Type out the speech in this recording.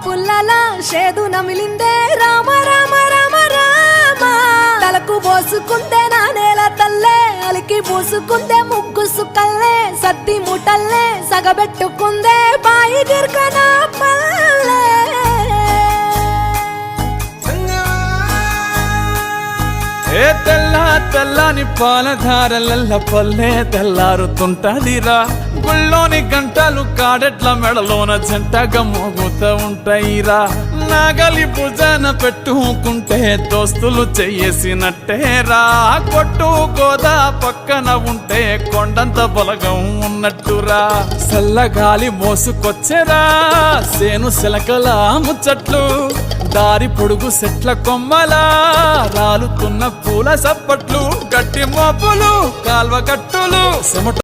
పుల్లల షేదు నమిలిందే రామ రామ రామ రామ తలకు పోసుకుందే నా నేల తల్లే అలికి పూసుకుందే ముగ్గు సుక్కల్లే సత్తి ముటల్లే సగబెట్టుకుందే బాయి గిర్కనా పల్లె ఏ తెల్లని పాలధారలల్ల పల్లె తెల్లారుతుంటదిరా గుళ్ళోని గంటలు కాడెట్ల మెడలోన జంటగా మోగుతూ ఉంటాయిరా నాగలి భుజాన పెట్టుకుంటే దోస్తులు చెయ్యేసినట్టేరా కొట్టు గోదా పక్కన ఉంటే కొండంత బలగం ఉన్నట్టురా చల్లగాలి మోసుకొచ్చెరా సేను శిలకల ముచ్చట్లు దారి పొడుగు సెట్ల కొమ్మలా రాలుతున్న పూల సప్పట్లు గట్టి మోపులు కాల్వ కట్టులు